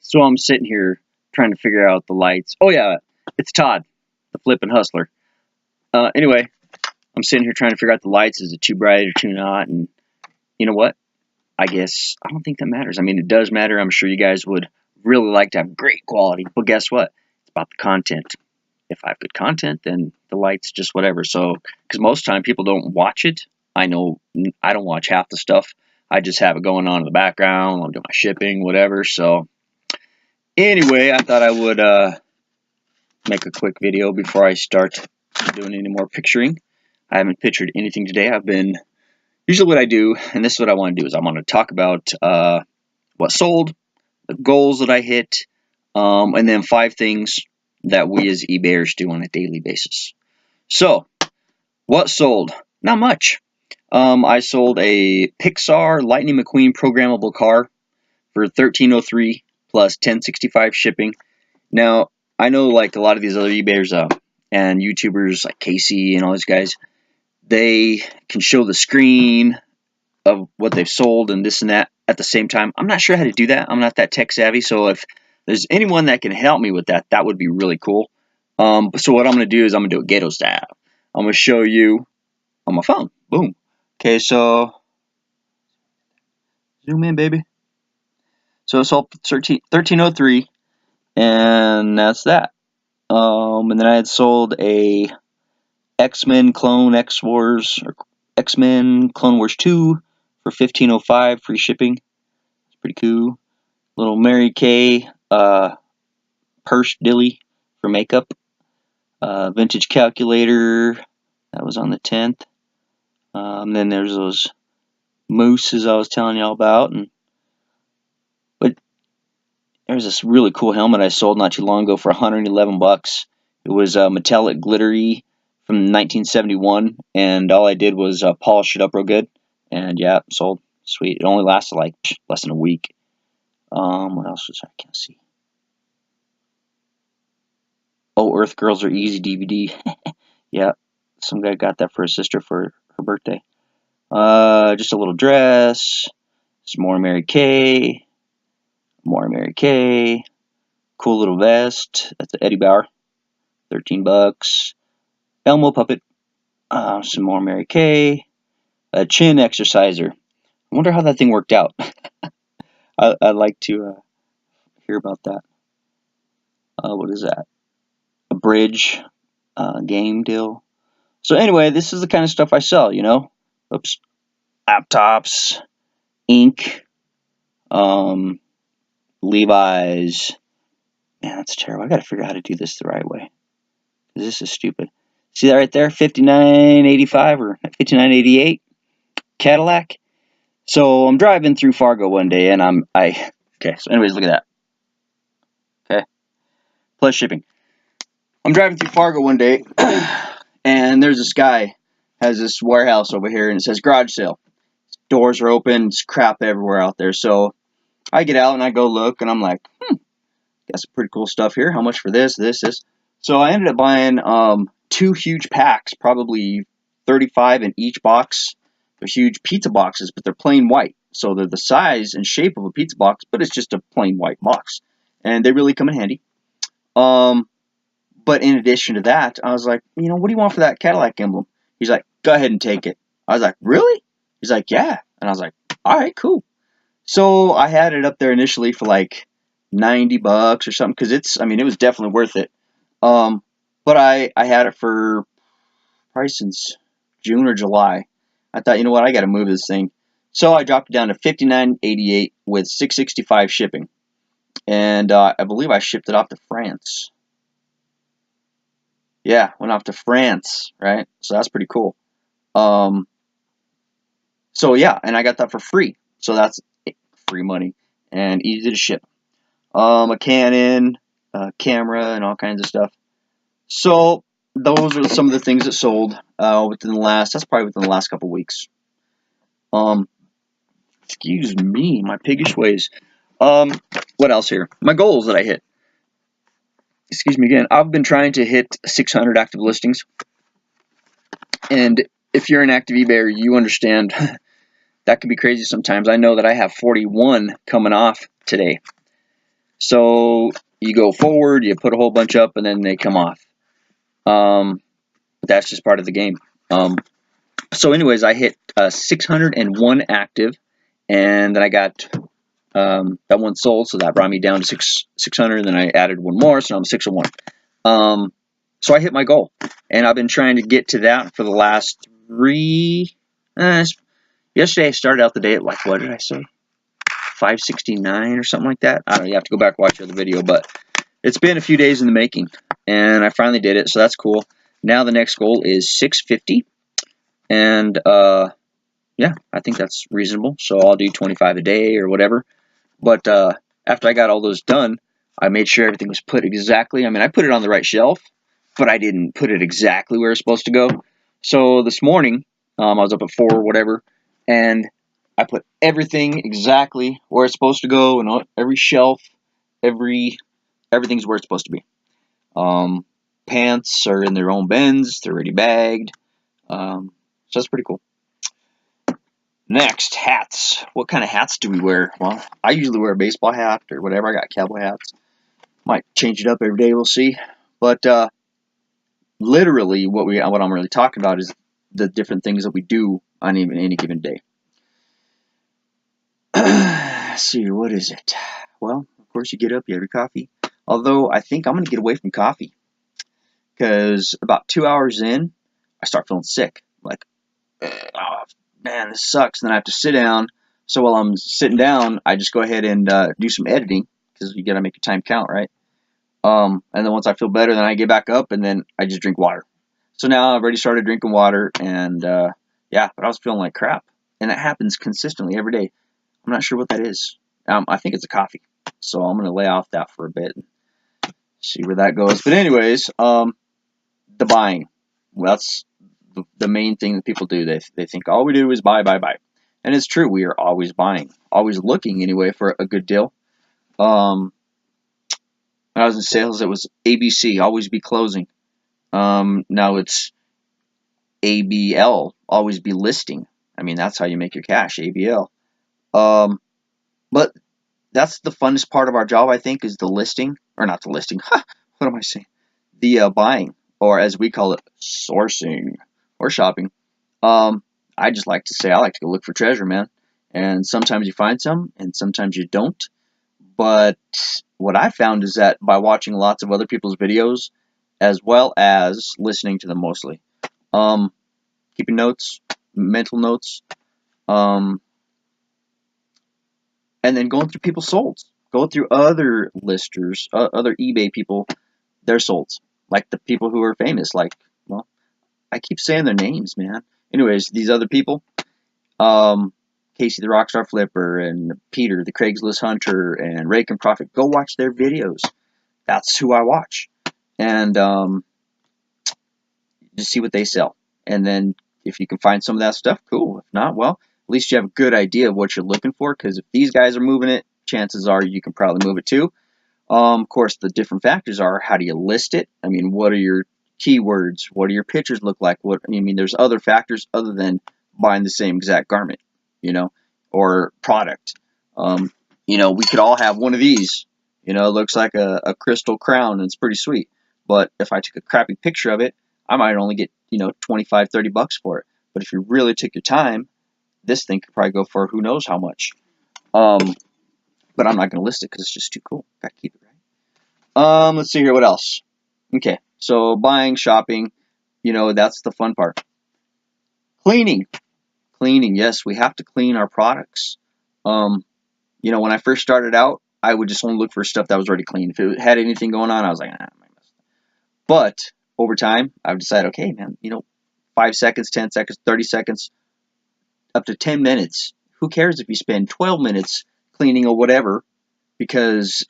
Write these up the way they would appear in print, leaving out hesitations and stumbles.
So I'm sitting here trying to figure out the lights. Oh yeah, it's Todd, the flippin' hustler. Anyway, I'm sitting here trying to figure out the lights. Is it too bright or too not? And you know what? I guess I don't think that matters. I mean, it does matter. I'm sure you guys would really like to have great quality. But guess what? It's about the content. If I have good content, then the lights just whatever. So, because most time people don't watch it. I know I don't watch half the stuff. I just have it going on in the background. I'll do my shipping, whatever. So, anyway, I thought I would make a quick video before I start doing any more picturing. I haven't pictured anything today. Usually what I do, and this is what I want to do, is I want to talk about what sold, the goals that I hit, and then 5 things that we as eBayers do on a daily basis. So, what sold? Not much. I sold a Pixar Lightning McQueen programmable car for $13.03 plus $10.65 shipping. Now, I know like a lot of these other eBayers and YouTubers like Casey and all these guys, they can show the screen of what they've sold and this and that at the same time. I'm not sure how to do that. I'm not that tech savvy, so if there's anyone that can help me with that, that would be really cool. So what I'm going to do is I'm going to do a Gato style. I'm going to show you on my phone. Boom. Okay, so zoom in, baby. So it's all 1303, and that's that. And then I had sold a X-Men Clone X-Wars, or X-Men Clone Wars 2 for $15.05, free shipping. It's pretty cool. Little Mary Kay purse dilly for makeup. Vintage calculator, that was on the 10th. Then there's those mooses I was telling y'all about. But there's this really cool helmet I sold not too long ago for $111. It was metallic glittery from 1971, and all I did was polish it up real good, and yeah, sold. Sweet. It only lasted like less than a week. What else was I can't see? Oh, Earth Girls Are Easy DVD. Yeah, some guy got that for his sister for her birthday. Just a little dress. Some more Mary Kay. More Mary Kay. Cool little vest. That's an Eddie Bauer. $13. Elmo puppet. Some more Mary Kay. A chin exerciser. I wonder how that thing worked out. I'd like to hear about that. What is that? A bridge game deal. So anyway, this is the kind of stuff I sell, you know. Oops. Laptops, ink, Levi's. Man, that's terrible. I got to figure out how to do this the right way. This is stupid. See that right there? $59.85 or $59.88 Cadillac. So I'm driving through Fargo one day, and okay. So anyways, look at that. Okay, plus shipping. I'm driving through Fargo one day, and there's this guy has this warehouse over here, and it says garage sale. Doors are open. It's crap everywhere out there. So I get out and I go look, and I'm like, got some pretty cool stuff here. How much for this? So I ended up buying 2 huge packs, probably 35 in each box. They're huge pizza boxes, but they're plain white. So they're the size and shape of a pizza box, but it's just a plain white box. And they really come in handy. But in addition to that, I was like, what do you want for that Cadillac emblem? He's like, go ahead and take it. I was like, really? He's like, yeah. And I was like, all right, cool. So I had it up there initially for like $90 or something, because it was definitely worth it. But I had it for probably since June or July. I thought, you know what, I got to move this thing. So I dropped it down to $59.88 with $6.65 shipping, and I believe I shipped it off to France. Yeah, went off to France, right? So that's pretty cool. So yeah, and I got that for free. So that's free money and easy to ship. A Canon, camera, and all kinds of stuff. So those are some of the things that sold within the last couple weeks. Excuse me, my piggish ways. What else here? My goals that I hit. Excuse me again. I've been trying to hit 600 active listings. And if you're an active eBayer, you understand that can be crazy sometimes. I know that I have 41 coming off today. So you go forward, you put a whole bunch up, and then they come off. That's just part of the game. So anyways, I hit 601 active, and then I got that one sold, so that brought me down to 600. Then I added one more, so I'm 601. So I hit my goal, and I've been trying to get to that for the last three. Yesterday I started out the day at, like, what did I say? 569 or something like that. I don't know. You have to go back and watch the other video, but it's been a few days in the making, and I finally did it, so that's cool. Now the next goal is 650, and yeah, I think that's reasonable. So I'll do 25 a day or whatever. But after I got all those done, I made sure everything was put exactly. I mean, I put it on the right shelf, but I didn't put it exactly where it's supposed to go. So this morning, I was up at 4 or whatever, and I put everything exactly where it's supposed to go, and every shelf, everything's where it's supposed to be. Pants are in their own bins; they're already bagged. So that's pretty cool. Next, hats. What kind of hats do we wear? Well, I usually wear a baseball hat or whatever. I got cowboy hats. Might change it up every day. We'll see. But literally, what I'm really talking about is the different things that we do on any given day. Let's see, what is it? Well, of course, you get up, you have your coffee. Although I think I'm going to get away from coffee, because about 2 hours in, I start feeling sick. Like, oh, man, this sucks. And then I have to sit down. So while I'm sitting down, I just go ahead and do some editing, because you got to make your time count, right? And then once I feel better, then I get back up, and then I just drink water. So now I've already started drinking water, and yeah, but I was feeling like crap. And it happens consistently every day. I'm not sure what that is. I think it's a coffee. So I'm going to lay off that for a bit and see where that goes. But anyways, the buying. Well, that's the main thing that people do. They think all we do is buy. And it's true. We are always buying. Always looking, anyway, for a good deal. When I was in sales, it was ABC, always be closing. Now it's ABL, always be listing. I mean, that's how you make your cash, ABL. But that's the funnest part of our job, I think, is the listing. Or not the listing. What am I saying? The buying, or as we call it, sourcing or shopping. I just like to say I like to go look for treasure, man. And sometimes you find some, and sometimes you don't. But what I found is that by watching lots of other people's videos, as well as listening to them mostly, keeping notes, mental notes, and then going through people's solds, going through other listers, other eBay people, their solds, like the people who are famous, like, well, I keep saying their names, man. Anyways, these other people, Casey the Rockstar Flipper, and Peter the Craigslist Hunter, and Rake and Profit, go watch their videos. That's who I watch. And just see what they sell. And then if you can find some of that stuff, cool. If not, well, at least you have a good idea of what you're looking for, because if these guys are moving it, chances are you can probably move it too. Of course, the different factors are, how do you list it? I mean, what are your keywords? What do your pictures look like? What I mean, there's other factors other than buying the same exact garment, or product. We could all have one of these. It looks like a crystal crown, and it's pretty sweet. But if I took a crappy picture of it, I might only get, $25, $30 for it. But if you really took your time, this thing could probably go for who knows how much. But I'm not going to list it because it's just too cool. Gotta keep it, right? Let's see here. What else? Okay, so buying, shopping, that's the fun part. Cleaning. Yes, we have to clean our products. When I first started out, I would just only look for stuff that was already clean. If it had anything going on, I was like, I might miss it. But over time, I've decided, okay, man, 5 seconds, 10 seconds, 30 seconds, up to 10 minutes. Who cares if you spend 12 minutes cleaning or whatever? Because,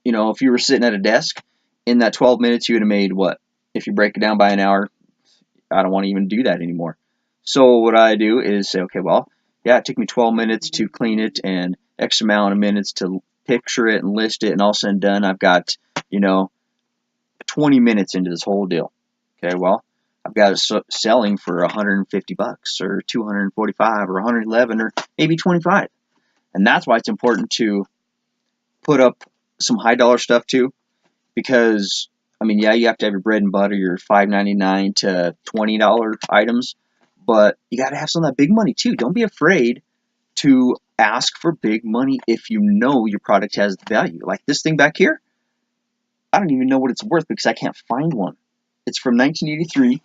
if you were sitting at a desk, in that 12 minutes, you would have made what? If you break it down by an hour, I don't want to even do that anymore. So what I do is say, okay, well, yeah, it took me 12 minutes to clean it and X amount of minutes to picture it and list it, and all said and done, I've got, 20 minutes into this whole deal. Okay, well, I've got it selling for $150 or $245 or $111 or maybe $25. And that's why it's important to put up some high dollar stuff too, because I mean, yeah, you have to have your bread and butter, your $5.99 to $20 items, but you got to have some of that big money too. Don't be afraid to ask for big money if you know your product has the value. Like this thing back here, I don't even know what it's worth because I can't find one. It's from 1983.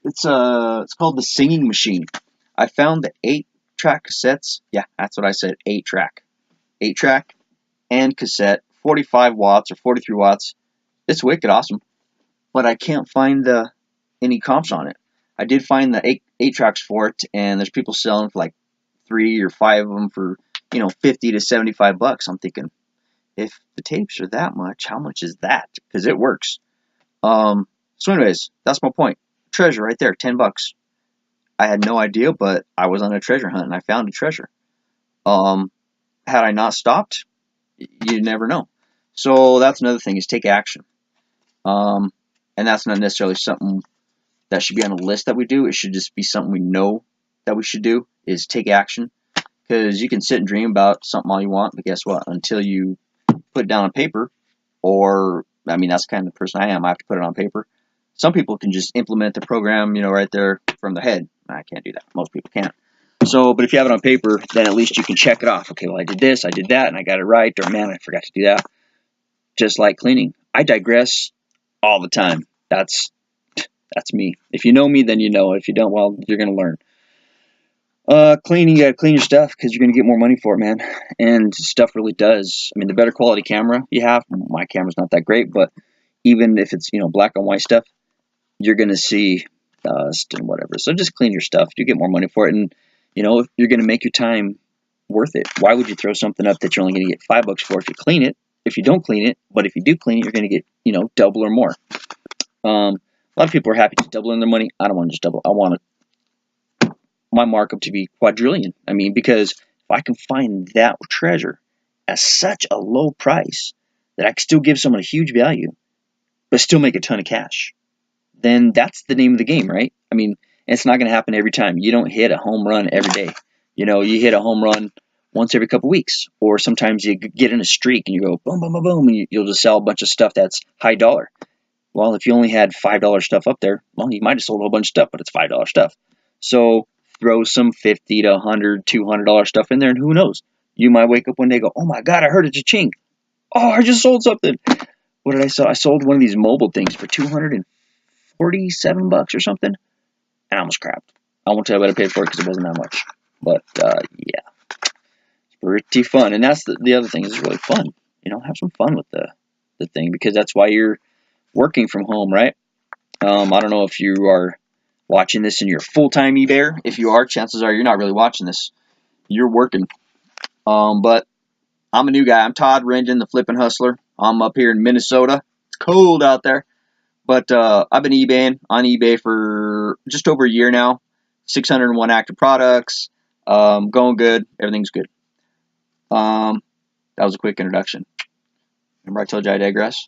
It's called the Singing Machine. I found the 8-track cassettes. Yeah, that's what I said. 8-track, 8-track and cassette, 45 watts or 43 watts. It's wicked awesome, but I can't find any comps on it. I did find the 8-tracks for it, and there's people selling for like 3 or 5 of them for 50 to 75 bucks. I'm thinking, if the tapes are that much, how much is that? Because it works. So anyways, that's my point. Treasure right there, 10 bucks. I had no idea, but I was on a treasure hunt and I found a treasure. Had I not stopped, you never know. So that's another thing, is take action. And that's not necessarily something that should be on a list that we do. It should just be something we know that we should do, is take action. Because you can sit and dream about something all you want, but guess what? Until you put it down on paper, or, I mean, that's kind of the person I am. I have to put it on paper. Some people can just implement the program, right there from their head. I can't do that. Most people can't. So, but if you have it on paper, then at least you can check it off. Okay, well, I did this, I did that, and I got it right. Or, man, I forgot to do that. Just like cleaning. I digress all the time. That's me. If you know me, then you know. If you don't, well, you're going to learn. Cleaning, you gotta clean your stuff because you're gonna get more money for it, man. And stuff really does. I mean, the better quality camera you have, my camera's not that great, but even if it's black and white stuff, you're gonna see dust and whatever. So just clean your stuff. You get more money for it, and you're gonna make your time worth it. Why would you throw something up that you're only gonna get $5 for if you clean it? If you don't clean it, but if you do clean it, you're gonna get double or more. A lot of people are happy just doubling their money. I don't want to just double. I want my markup to be quadrillion. I mean, because if I can find that treasure at such a low price that I can still give someone a huge value, but still make a ton of cash, then that's the name of the game, right? I mean, it's not going to happen every time. You don't hit a home run every day. You hit a home run once every couple weeks, or sometimes you get in a streak and you go boom, boom, boom, boom, and you'll just sell a bunch of stuff that's high dollar. Well, if you only had $5 stuff up there, well, you might have sold a whole bunch of stuff, but it's $5 stuff. So throw some $50 to $100, $200 stuff in there, and who knows? You might wake up one day and go, oh my God, I heard a cha-ching. Oh, I just sold something. What did I sell? I sold one of these mobile things for $247 or something, and I almost crapped. I won't tell you what I paid for it because it wasn't that much. But yeah, it's pretty fun. And that's the other thing, is it's really fun. Have some fun with the thing, because that's why you're working from home, right? I don't know if you are watching this and you're a full-time eBayer. If you are, chances are you're not really watching this. You're working. But I'm a new guy. I'm Todd Rendon, the Flippin' Hustler. I'm up here in Minnesota. It's cold out there. But I've been eBaying on eBay for just over a year now. 601 active products. Going good. Everything's good. That was a quick introduction. Remember I told you I digress?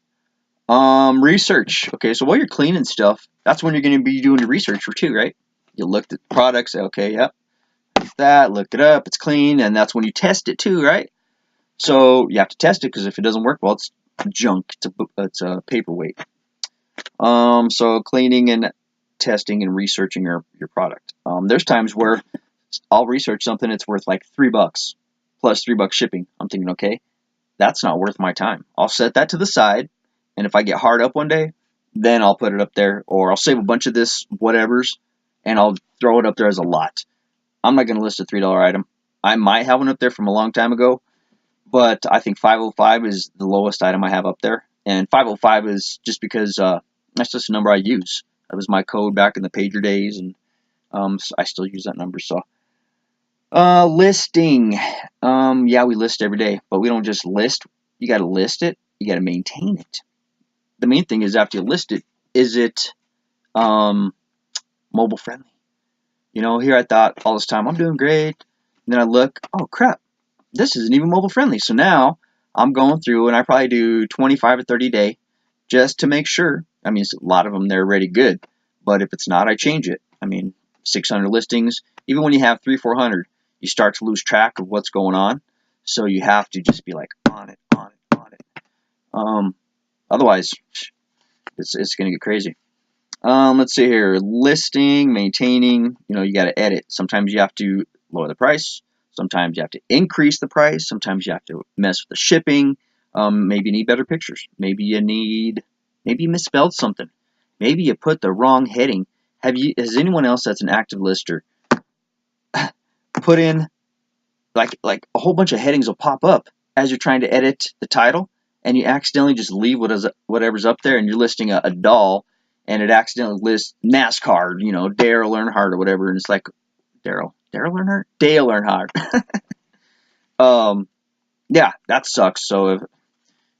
Research. Okay, so while you're cleaning stuff, that's when you're going to be doing the research for too, right? You looked at the products, okay, yep, that, look it up, it's clean, and that's when you test it too, right? So you have to test it, because if it doesn't work, well, it's junk. It's a paperweight. So cleaning and testing and researching your product. There's times where I'll research something, it's worth like $3 plus $3 shipping. I'm thinking, okay, that's not worth my time. I'll set that to the side. And if I get hard up one day, then I'll put it up there, or I'll save a bunch of this whatevers, and I'll throw it up there as a lot. I'm not going to list a $3 item. I might have one up there from a long time ago, but I think 505 is the lowest item I have up there. And 505 is just because that's just a number I use. That was my code back in the pager days, and so I still use that number. So listing. Yeah, we list every day, but we don't just list. You got to list it. You got to maintain it. The main thing is, after you list it, is it mobile friendly? Here I thought all this time, I'm doing great. And then I look, oh crap, this isn't even mobile friendly. So now I'm going through, and I probably do 25 or 30 a day just to make sure. I mean, a lot of them, they're already good. But if it's not, I change it. I mean, 600 listings, even when you have 300, 400, you start to lose track of what's going on. So you have to just be like on it, on it, on it. Otherwise, it's going to get crazy. Let's see here. Listing, maintaining, you got to edit. Sometimes you have to lower the price. Sometimes you have to increase the price. Sometimes you have to mess with the shipping. Maybe you need better pictures. Maybe you misspelled something. Maybe you put the wrong heading. Has anyone else that's an active lister put in like a whole bunch of headings will pop up as you're trying to edit the title, and you accidentally just leave whatever's up there, and you're listing a doll, and it accidentally lists NASCAR, Dale Earnhardt or whatever, and it's like Dale Earnhardt. Yeah, that sucks. So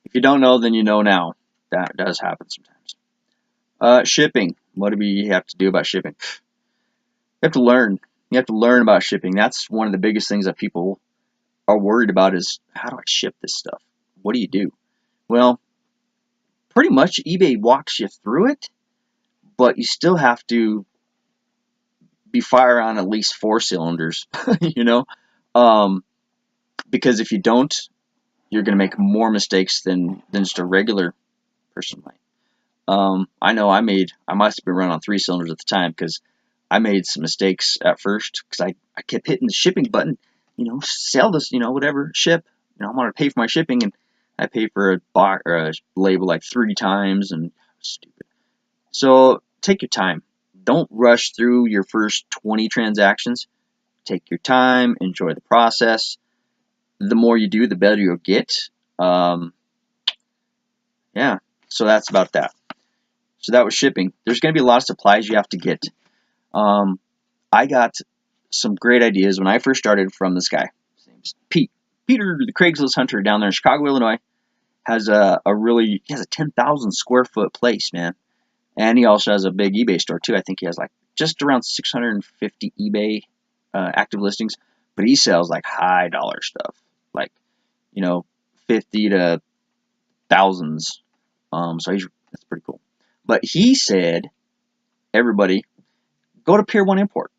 if you don't know, then you know now. That does happen sometimes. Shipping. What do we have to do about shipping? You have to learn. You have to learn about shipping. That's one of the biggest things that people are worried about is, how do I ship this stuff? What do you do? Well, pretty much eBay walks you through it, but you still have to be firing on at least 4 cylinders, because if you don't, you're going to make more mistakes than just a regular person might. I know I must have been running on 3 cylinders at the time, because I made some mistakes at first because I kept hitting the shipping button, sell this, whatever, ship, I'm going to pay for my shipping, and I paid for a box or a label like 3 times, and stupid. So take your time. Don't rush through your first 20 transactions. Take your time, enjoy the process. The more you do, the better you'll get. Yeah, so that's about that. So that was shipping. There's going to be a lot of supplies you have to get. I got some great ideas when I first started from this guy. His name's Pete. Peter, the Craigslist hunter down there in Chicago, Illinois, has he has a 10,000 square foot place, man. And he also has a big eBay store too. I think he has like just around 650 eBay active listings, but he sells like high dollar stuff, like 50 to thousands. So that's pretty cool. But he said, everybody, go to Pier 1 Import.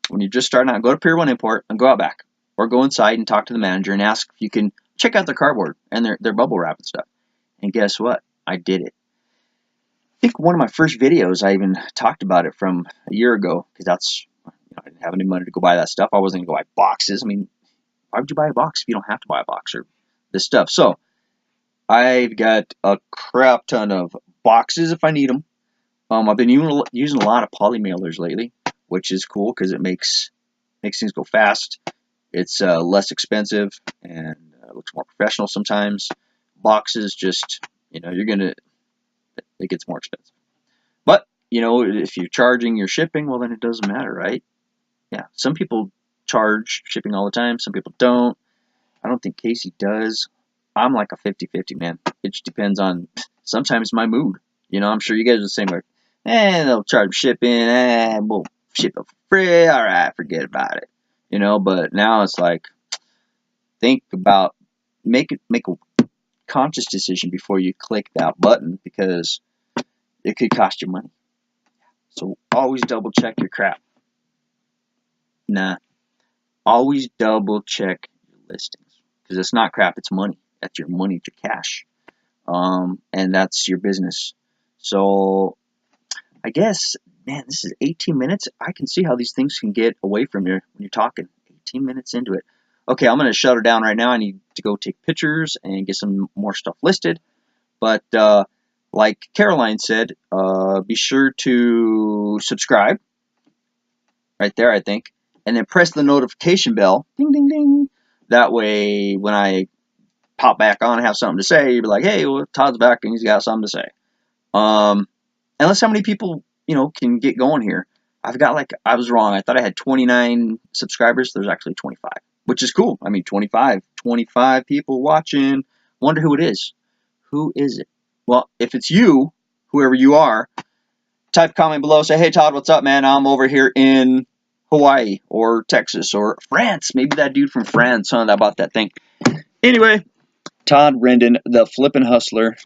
When you're just starting out, go to Pier 1 Import and go out back. Or go inside and talk to the manager and ask if you can check out their cardboard and their bubble wrap and stuff. And guess what? I did it. I think one of my first videos, I even talked about it from a year ago, because I didn't have any money to go buy that stuff. I wasn't going to go buy boxes. I mean, why would you buy a box if you don't have to buy a box or this stuff? So I've got a crap ton of boxes if I need them. I've been using a lot of poly mailers lately, which is cool because it makes things go fast. It's less expensive and looks more professional sometimes. Boxes just, it gets more expensive. But, if you're charging your shipping, well, then it doesn't matter, right? Yeah, some people charge shipping all the time. Some people don't. I don't think Casey does. I'm like a 50-50, man. It just depends on sometimes my mood. I'm sure you guys are the same way. They'll charge shipping. We'll ship it for free. All right, forget about it. But now it's like, think about, make a conscious decision before you click that button, because it could cost you money. So always double check your crap. Always double check your listings, because it's not crap, it's money. That's your money, it's your cash. And that's your business. So I guess, man, this is 18 minutes. I can see how these things can get away from you when you're talking. 18 minutes into it. Okay, I'm going to shut her down right now. I need to go take pictures and get some more stuff listed. But like Caroline said, be sure to subscribe right there, I think. And then press the notification bell. Ding, ding, ding. That way, when I pop back on and have something to say, you'll be like, hey, well, Todd's back and he's got something to say. And let's see how many people, can get going here. I was wrong. I thought I had 29 subscribers. There's actually 25, which is cool. I mean, 25 people watching. Wonder who it is. Who is it? Well, if it's you, whoever you are, type a comment below. Say, hey, Todd, what's up, man? I'm over here in Hawaii or Texas or France. Maybe that dude from France, that bought that thing. Anyway, Todd Rendon, the Flippin' Hustler.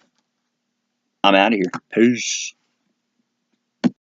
I'm out of here. Peace.